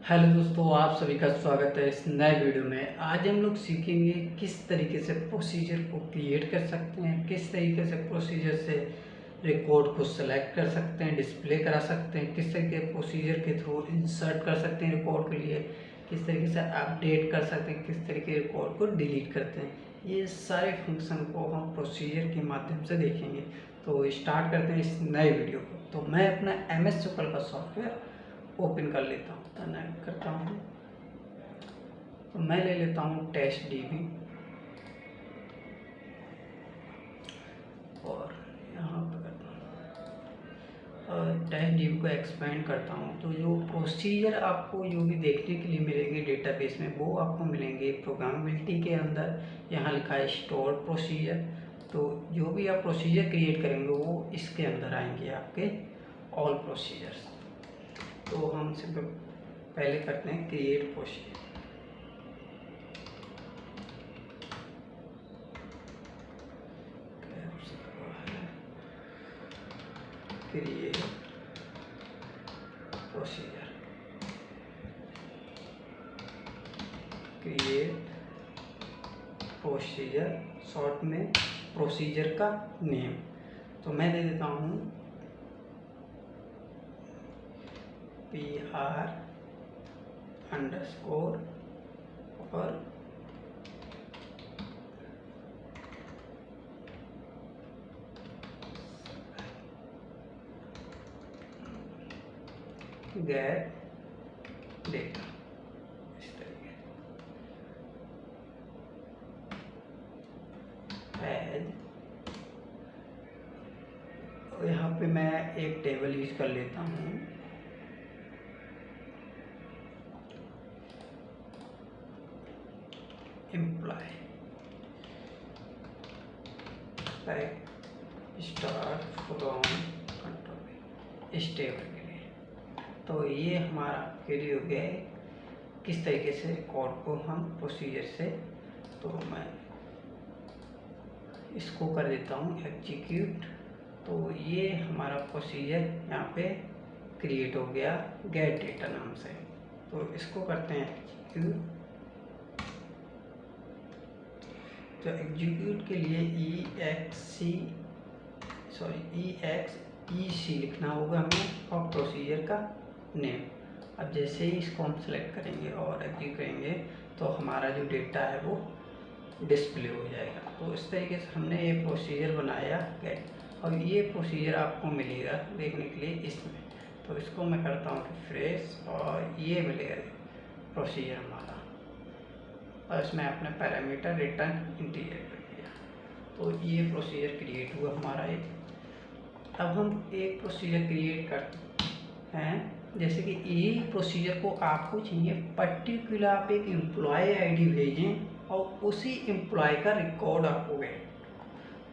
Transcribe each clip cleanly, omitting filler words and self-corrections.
Hello दोस्तों, आप सभी का स्वागत है इस नए वीडियो में। आज हम लोग सीखेंगे किस तरीके से प्रोसीजर को क्रिएट कर सकते हैं, किस तरीके से प्रोसीजर से रिकॉर्ड को सेलेक्ट कर सकते हैं, डिस्प्ले करा सकते हैं, किस तरीके प्रोसीजर के थ्रू इंसर्ट कर सकते हैं रिकॉर्ड के लिए, किस तरीके से अपडेट कर सकते हैं, किस तरीके रिकॉर्ड को डिलीट करते हैं। ये सारे फंक्शन को हम प्रोसीजर के माध्यम से देखेंगे। तो स्टार्ट करते हैं इस नए वीडियो को। तो मैं अपना MS सुपर का सॉफ्टवेयर ओपन कर लेता हूँ, कनेक्ट करता हूँ। तो मैं ले लेता हूँ TestDB और यहाँ पर करता हूँ और TestDB को एक्सपेंड करता हूँ। तो जो प्रोसीजर आपको जो भी देखने के लिए मिलेंगे डेटाबेस में, वो आपको मिलेंगे प्रोग्रामेबिलिटी के अंदर। यहाँ लिखा है स्टोर प्रोसीजर। तो जो भी आप प्रोसीजर क्रिएट करेंगे वो इसके अंदर आएंगे, आपके ऑल प्रोसीजर्स। तो हम सिर्फ पहले करते हैं create procedure. Create procedure, create procedure, short में प्रोसीजर का नेम। तो मैं दे देता हूँ PR अंडरस्कोर और गेट डेटा, इस तरीके एज। यहाँ पे मैं एक टेबल यूज कर लेता हूँ। एम्प्लॉय स्टार्ट फ्रॉम कंट्रोल इस टेबल के लिए। तो ये हमारा क्वेरी हो गया है किस तरीके से रिकॉर्ड को हम प्रोसीजर से। तो मैं इसको कर देता हूँ एग्जीक्यूट। तो ये हमारा प्रोसीजर यहाँ पे क्रिएट हो गया गेट डेटा नाम से। तो इसको करते हैं एग्जीक्यूट। तो एग्जीक्यूट के लिए EXEC लिखना होगा हमें और प्रोसीजर का नेम। अब जैसे ही इसको हम सेलेक्ट करेंगे और एग्जीक्यूट करेंगे तो हमारा जो डेटा है वो डिस्प्ले हो जाएगा। तो इस तरीके से हमने ये प्रोसीजर बनाया गेट, और ये प्रोसीजर आपको मिलेगा देखने के लिए इसमें। तो इसको मैं करता हूँ रिफ्रेश और ये मिलेगा प्रोसीजर हमारा, और इसमें अपने पैरामीटर रिटर्न इंटीजर कर दिया। तो ये प्रोसीजर क्रिएट हुआ हमारा एक। अब हम एक प्रोसीजर क्रिएट करते हैं, जैसे कि ये प्रोसीजर को आपको चाहिए पर्टिकुलर आप एक एम्प्लॉय ID भेजें और उसी एम्प्लॉय का रिकॉर्ड आपको गए।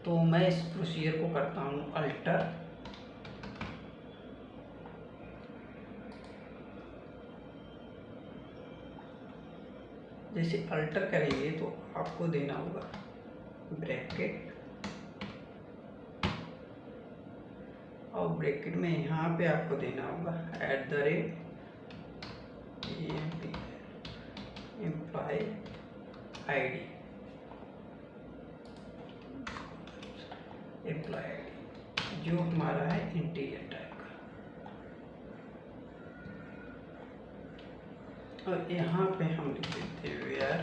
तो मैं इस प्रोसीजर को करता हूँ अल्टर। जैसे अल्टर करेंगे तो आपको देना होगा ब्रैकेट, और ब्रैकेट में यहाँ पे आपको देना होगा @एम्प्लॉय ID, एम्प्लॉय ID जो हमारा है इंटीजर टाइप का। और यहाँ पे हम लिख देते हैं वेयर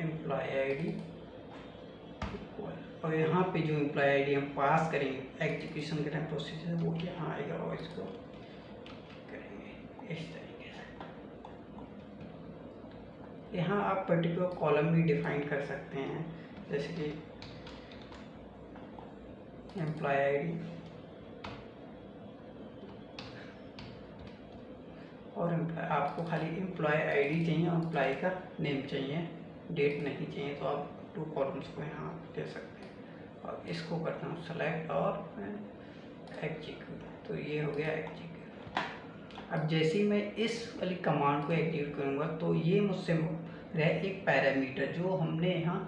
एम्प्लॉय ID इक्वल, और यहाँ पे जो एम्प्लॉय ID हम पास करेंगे एग्जीक्यूशन के टाइम प्रोसीजर वो यहाँ आएगा, और इसको करेंगे इस तरीके से। यहाँ आप पर्टिकुलर कॉलम भी डिफाइन कर सकते हैं, जैसे कि एम्प्लॉय ID और आपको खाली एम्प्लॉय ID चाहिए और एम्प्लॉय का नेम चाहिए, डेट नहीं चाहिए, तो आप 2 कॉलम्स को यहाँ दे सकते हैं। और इसको करता हूँ सेलेक्ट और एग्जीक्यूट। तो ये हो गया एग्जीक्यूट। अब जैसे ही मैं इस वाली कमांड को एग्जीक्यूट करूँगा तो ये मुझसे रहे एक पैरामीटर जो हमने यहाँ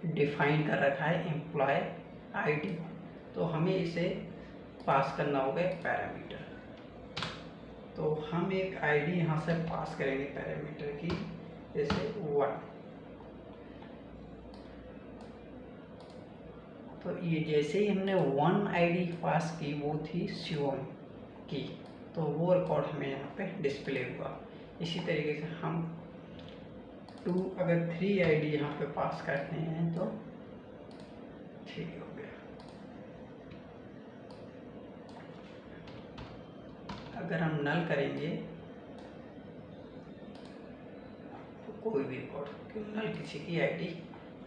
डिफाइन कर रखा है एम्प्लॉय ID। तो हमें इसे पास करना होगा एक पैरामीटर। तो हम एक आईडी यहाँ से पास करेंगे पैरामीटर की, जैसे 1। तो ये जैसे ही हमने 1 आईडी पास की, वो थी शिवम की, तो वो रिकॉर्ड हमें यहाँ पे डिस्प्ले हुआ। इसी तरीके से हम 2 अगर 3 आईडी यहाँ पे पास करते हैं तो ठीक हो गया। अगर हम नल करेंगे तो कोई भी रिकॉर्ड, क्योंकि नल किसी की आईडी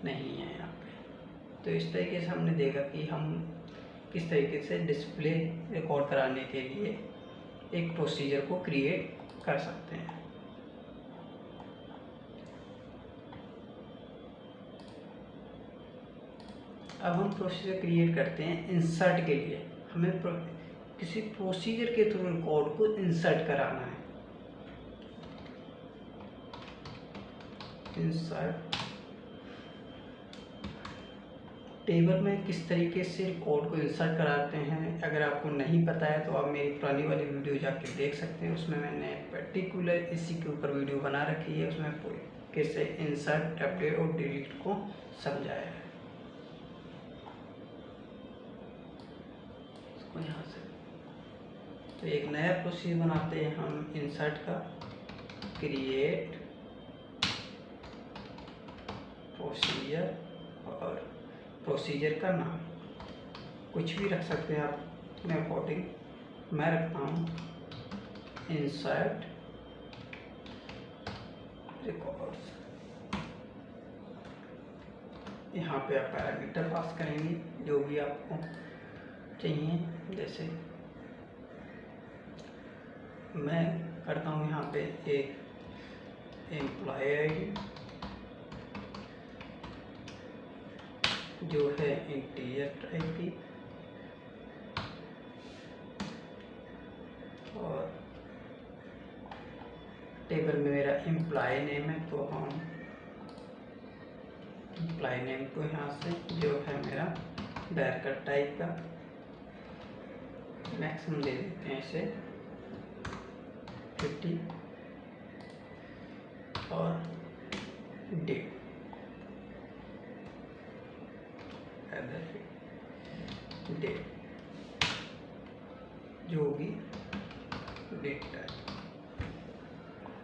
नहीं है यहाँ पे। तो इस तरीके से हमने देखा कि हम किस तरीके से डिस्प्ले रिकॉर्ड कराने के लिए एक प्रोसीजर को क्रिएट कर सकते हैं। अब हम प्रोसीजर क्रिएट करते हैं इंसर्ट के लिए। हमें किसी प्रोसीजर के थ्रू रिकॉर्ड को इंसर्ट कराना है। इंसर्ट टेबल में किस तरीके से रिकॉर्ड को इंसर्ट कराते हैं, अगर आपको नहीं पता है तो आप मेरी पुरानी वाली वीडियो जाके देख सकते हैं। उसमें मैंने पर्टिकुलर इसी के ऊपर वीडियो बना रखी है, उसमें कैसे इंसर्ट, अपडेट और डिलीट को समझाया है। इसको यहाँ से तो एक नया प्रोसीजर बनाते हैं हम इंसर्ट का। क्रिएट प्रोसीजर, और प्रोसीजर का नाम कुछ भी रख सकते हैं आप अपने अकॉर्डिंग। मैं रखता हूँ इंसर्ट रिकॉर्ड्स। यहाँ पे आप पैरामीटर पास करेंगे जो भी आपको चाहिए। जैसे मैं करता हूँ यहाँ पे एक एम्प्लॉय आईडी जो है इंटीजर टाइप की, और टेबल में मेरा एम्प्लॉय नेम है, तो हम एम्प्लॉय नेम को यहाँ से जो है मेरा बैरकट टाइप का मैक्सिमम दे देते हैं इसे 50, और डेट डेट जो भी डेट है।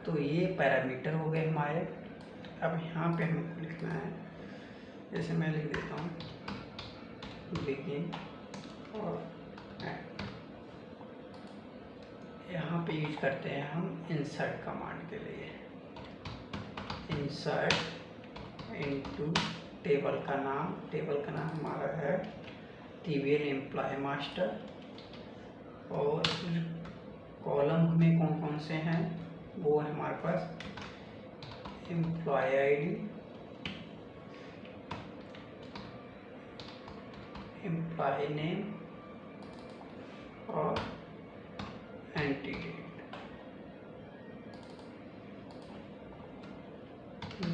तो ये पैरामीटर हो गए हमारे। अब यहाँ पे हमको लिखना है, जैसे मैं लिख देता हूँ बिगिन और एंड। यहाँ पे यूज करते हैं हम इंसर्ट कमांड के लिए। इंसर्ट इनटू टेबल का नाम हमारा है TBL एम्प्लॉय मास्टर, और कॉलम में कौन कौन से हैं वो है हमारे पास एम्प्लॉय आईडी, एम्प्लॉय नेम और एंट्री डेट।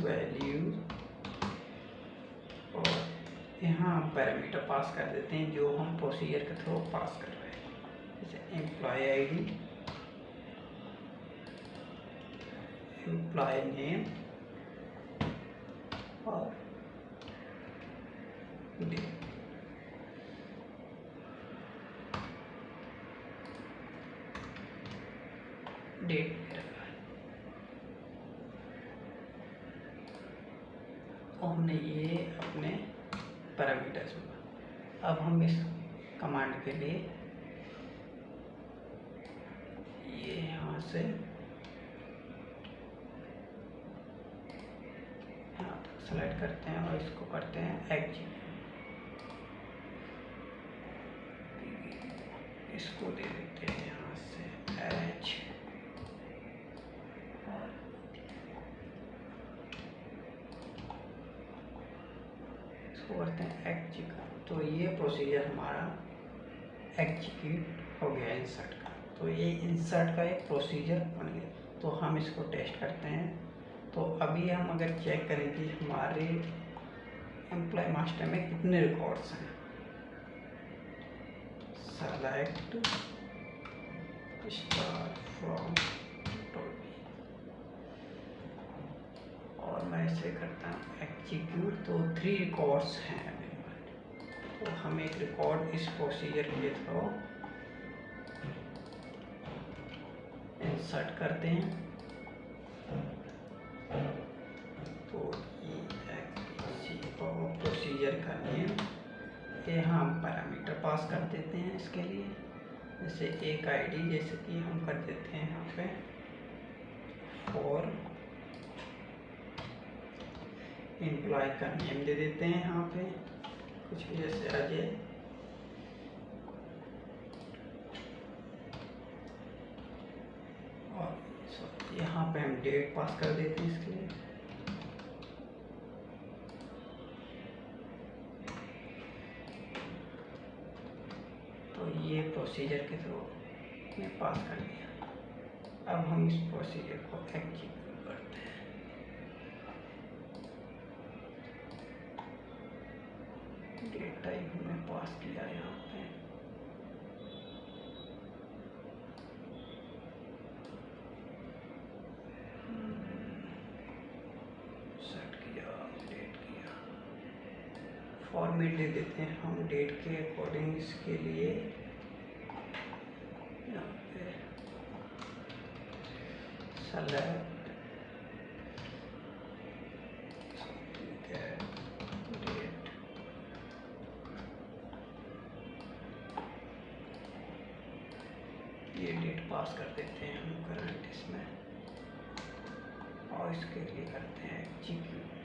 वैल्यू, और यहाँ हम पैरामीटर पास कर देते हैं जो हम प्रोसीजर के थ्रू पास कर रहे हैं। जैसे एम्प्लॉय आईडी, एम्प्लॉय नेम और डेट। और हमने ये अपने पैरामीटर्स में। अब हम इस कमांड के लिए ये यहाँ से यहाँ तक सेलेक्ट करते हैं और इसको करते हैं एग्जीक्यूट। इसको दे देते हैं यहाँ से एच, करते हैं एग्जीक्यूट। तो ये प्रोसीजर हमारा एग्जीक्यूट हो गया इंसर्ट का। तो ये इंसर्ट का एक प्रोसीजर बन गया। तो हम इसको टेस्ट करते हैं। तो अभी हम अगर चेक करें कि हमारे एम्प्लॉय मास्टर में कितने रिकॉर्ड्स हैं, सेलेक्ट स्टार फ्रॉम और मैं इसे करता हूँ एग्जीक्यूट। तो 3 रिकॉर्ड्स हैं अवेलेबल, तो हम एक रिकॉर्ड इस प्रोसीजर के थ्रू इंसर्ट करते हैं। तो प्रोसीजर का नेम ये हम पैरामीटर पास कर देते हैं इसके लिए, जैसे एक आईडी, जैसे कि हम कर देते हैं यहाँ पे फॉर एम्प्लॉय का नेम दे देते हैं यहाँ पे कुछ जैसे अजय, और यहाँ पे हम डेट पास कर देते हैं इसके लिए। तो ये प्रोसीजर के थ्रू मैं पास कर दिया। अब हम इस प्रोसीजर को एग्जीक्यूट करते हैं। डेट टाइप हमने पास किया यहाँ पे, सेट किया, डेट किया, फॉर्मेट दे देते हैं हम डेट के अकॉर्डिंग। इसके लिए यहाँ पे सेलेक्ट डेट, ये डेट पास कर देते हैं हम करंट इसमें, और इसके लिए करते हैं एग्जीक्यूट।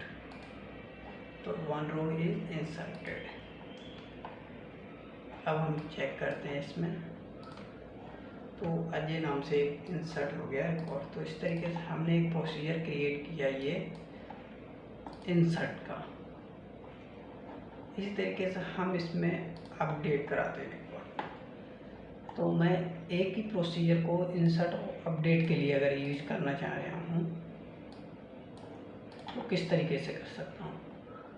तो 1 रो इज इंसर्टेड। अब हम चेक करते हैं इसमें, तो अजय नाम से एक इंसर्ट हो गया रिकॉर्ड। तो इस तरीके से हमने एक प्रोसीजर क्रिएट किया ये इंसर्ट का। इसी तरीके से हम इसमें अपडेट कराते हैं रिकॉर्ड। तो मैं एक ही प्रोसीजर को इंसर्ट और अपडेट के लिए अगर यूज करना चाह रहा हूँ तो किस तरीके से कर सकता हूँ।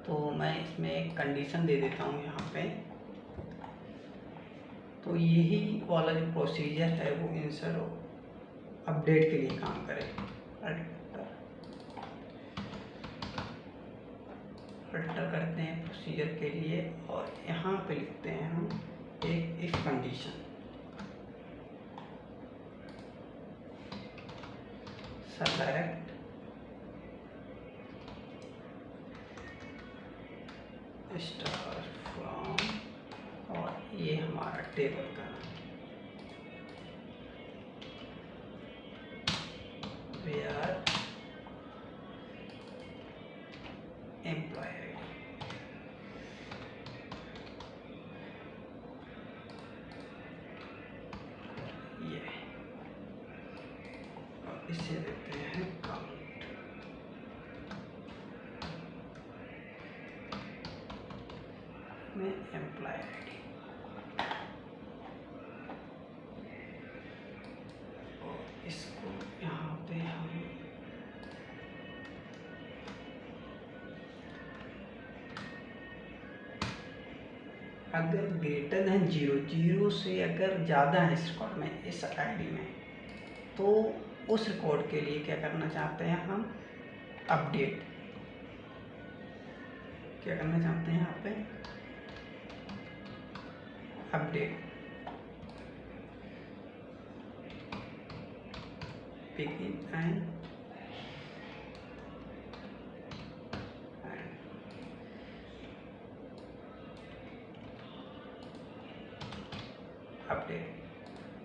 तो मैं इसमें एक कंडीशन दे देता हूँ यहाँ पे। तो यही वाला जो प्रोसीजर है वो इंसर्ट और अपडेट के लिए काम करेगा। अल्टर करते हैं प्रोसीजर के लिए, और यहाँ पे लिखते हैं हम एक if condition, select star from, और ये हमारा टेबल का वेयर एम्प्लॉय आईडी, ये, और इसे देते हैं काउंट। में एम्प्लॉय आईडी, और इसको यहाँ पे हम अगर ग्रेटर है 0 से अगर ज़्यादा है इस रिकॉर्ड में, इस आईडी में, तो उस रिकॉर्ड के लिए क्या करना चाहते हैं हम, अपडेट। क्या करना चाहते हैं यहाँ पे, अपडेट। begin and अपडेट,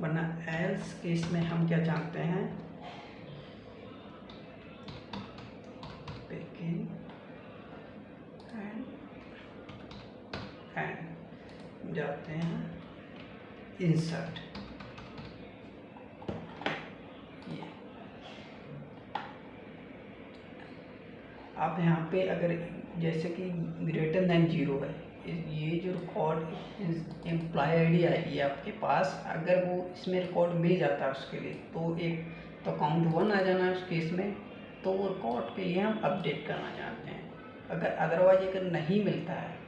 वरना एल्स केस में हम क्या चाहते हैं, begin and जाते हैं इंसर्ट। अब यहाँ पे अगर जैसे कि ग्रेटर देन 0 है, ये जो रिकॉर्ड एम्प्लॉय आईडी आएगी आपके पास, अगर वो इसमें रिकॉर्ड मिल जाता है उसके लिए, तो एक तो काउंट 1 आ जाना है उस केस में, तो वो रिकॉर्ड के लिए हम अपडेट करना चाहते हैं। अगर अदरवाइज अगर नहीं मिलता है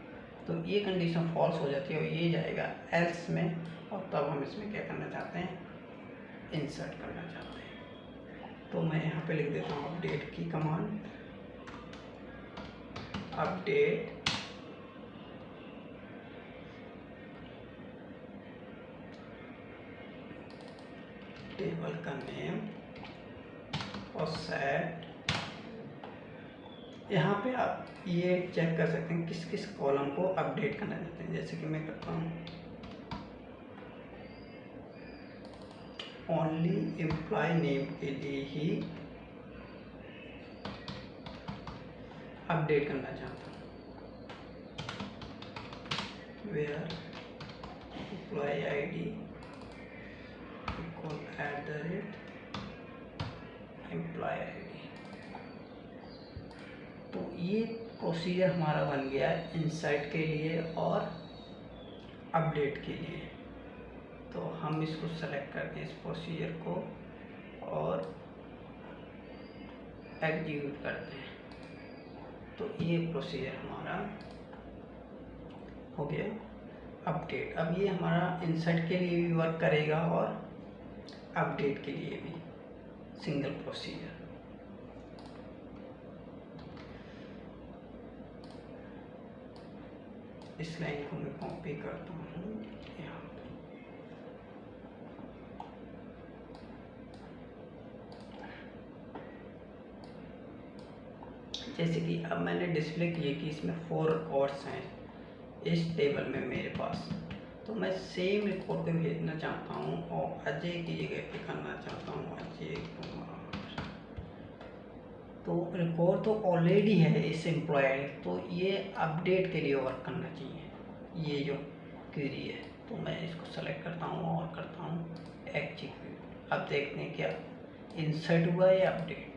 तो ये कंडीशन फॉल्स हो जाती है और ये जाएगा एल्स में। और तब हम इसमें क्या करना चाहते हैं, इंसर्ट करना चाहते हैं। तो मैं यहाँ पे लिख देता हूँ अपडेट की कमांड, अपडेट टेबल का नेम और सेट। यहाँ पे आप ये चेक कर सकते हैं किस किस कॉलम को अपडेट करना चाहते हैं। जैसे कि मैं करता हूँ ओनली एम्प्लॉय नेम के लिए ही अपडेट करना चाहता हूँ, where employ ID equal @employ ID. तो ये प्रोसीजर हमारा बन गया है इंसर्ट के लिए और अपडेट के लिए। तो हम इसको सेलेक्ट करते हैं इस प्रोसीजर को और एग्जीक्यूट करते हैं। तो ये प्रोसीजर हमारा हो गया अपडेट। अब ये हमारा इंसर्ट के लिए भी वर्क करेगा और अपडेट के लिए भी, सिंगल प्रोसीजर। इस लाइन को मैं कॉपी करता हूँ यहाँ पे। जैसे कि अब मैंने डिस्प्ले किए कि इसमें 4 रिकॉर्ड्स हैं इस टेबल में मेरे पास, तो मैं सेम रिकॉर्ड को भेजना चाहता हूँ और अजय की जगह पे करना चाहता हूँ अजय कुमार। तो रिकॉर्ड तो ऑलरेडी है इस एम्प्लॉय, तो ये अपडेट के लिए वर्क करना चाहिए ये जो क्वेरी है। तो मैं इसको सेलेक्ट करता हूँ और करता हूँ एग्जीक्यूट। अब देखते हैं क्या इंसर्ट हुआ या अपडेट।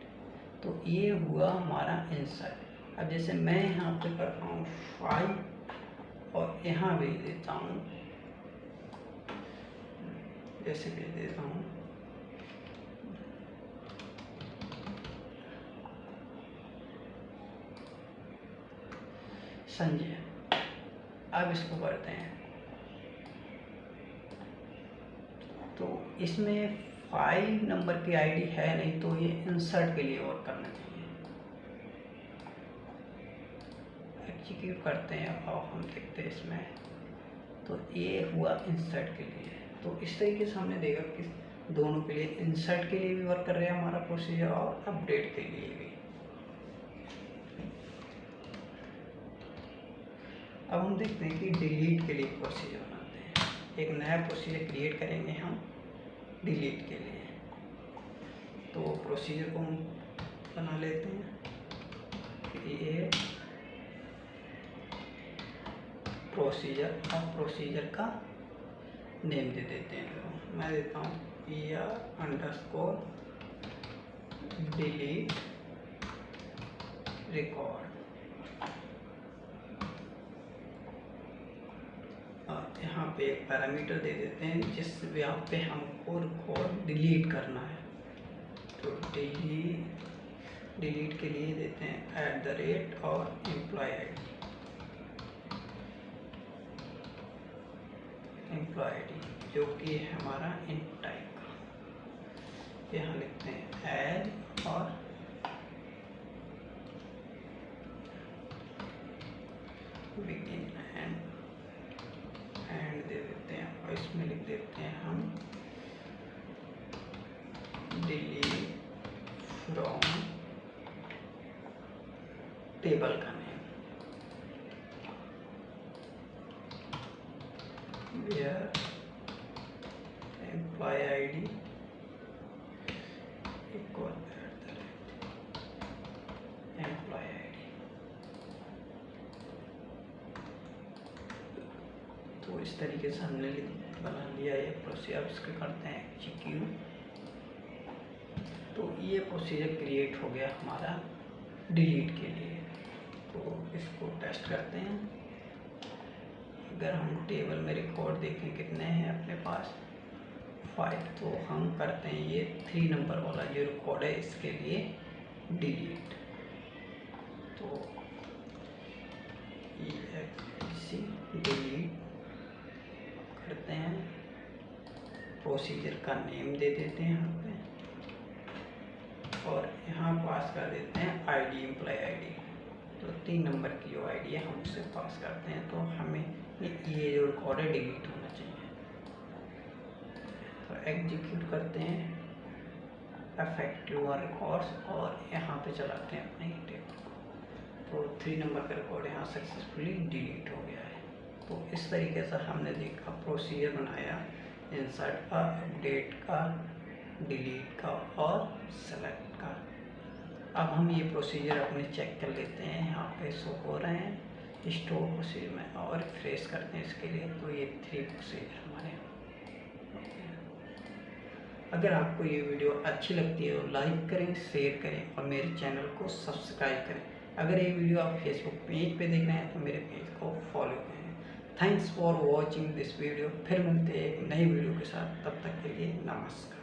तो ये हुआ हमारा इंसर्ट। अब जैसे मैं यहाँ पे करता हूँ 5 और यहाँ भेज देता हूँ, जैसे भेज देता हूँ संजय। अब इसको करते हैं, तो इसमें 5 नंबर की आईडी है नहीं, तो ये इंसर्ट के लिए वर्क करना चाहिए। एग्जीक्यूट करते हैं और हम देखते हैं इसमें, तो ये हुआ इंसर्ट के लिए। तो इस तरीके से हमने देखा कि दोनों के लिए, इंसर्ट के लिए भी वर्क कर रहा है हमारा प्रोसीजर और अपडेट के लिए भी। अब हम देखते हैं कि डिलीट के लिए प्रोसीजर बनाते हैं। एक नया प्रोसीजर क्रिएट करेंगे हम डिलीट के लिए। तो प्रोसीजर को हम बना लेते हैं, क्रिएट प्रोसीजर और प्रोसीजर का नेम दे देते हैं। तो मैं देता हूँ ER_delete रिकॉर्ड। यहाँ पे एक पैरामीटर दे देते हैं जिस यहाँ पे हमको रिकॉर्ड डिलीट करना है। तो डिलीट के लिए देते हैं @ और एम्प्लॉय आईडी जो कि है हमारा इंट टाइप का। यहाँ लिखते हैं ऐड और बिगिन एंड दे देते हैं और इसमें लिख देते हैं हम डिलीट फ्रॉम टेबल का name, where employ ID equal employ ID. तो इस तरीके से हमने बना लिया ये प्रोसीजर। अब इसको करते हैं एग्जीक्यूट। तो ये प्रोसीजर क्रिएट हो गया हमारा डिलीट के लिए। तो इसको टेस्ट करते हैं। अगर हम टेबल में रिकॉर्ड देखें कितने हैं अपने पास 5, तो हम करते हैं ये 3 नंबर वाला जो रिकॉर्ड है इसके लिए डिलीट। तो EXEC डिलीट करते हैं प्रोसीजर का नेम दे देते हैं यहाँ पे, और यहाँ पास कर देते हैं आईडी, एम्प्लॉय आईडी। तो 3 नंबर की जो आईडी है हम उसे पास करते हैं। तो हमें ये जो रिकॉर्ड है डिलीट होना चाहिए। तो एग्जीक्यूट करते हैं इफेक्टिव रिकॉर्ड्स, और यहाँ पे चलाते हैं अपने टेबल को। तो 3 नंबर का रिकॉर्ड यहाँ सक्सेसफुली डिलीट हो गया है। तो इस तरीके से हमने देखा प्रोसीजर बनाया इंसर्ट का, अपडेट का, डिलीट का और सेलेक्ट का। अब हम ये प्रोसीजर अपने चेक कर लेते हैं। यहाँ पे शो हो रहे हैं स्टोर प्रोसीजर में, और रिफ्रेश करते हैं इसके लिए। तो ये 3 प्रोसीजर हमारे। अगर आपको ये वीडियो अच्छी लगती है तो लाइक करें, शेयर करें और मेरे चैनल को सब्सक्राइब करें। अगर ये वीडियो आप फेसबुक पेज पे देख रहे हैं तो मेरे पेज को फॉलो करें। Thanks for watching this video. फिर मिलते हैं एक नई वीडियो के साथ, तब तक के लिए नमस्कार।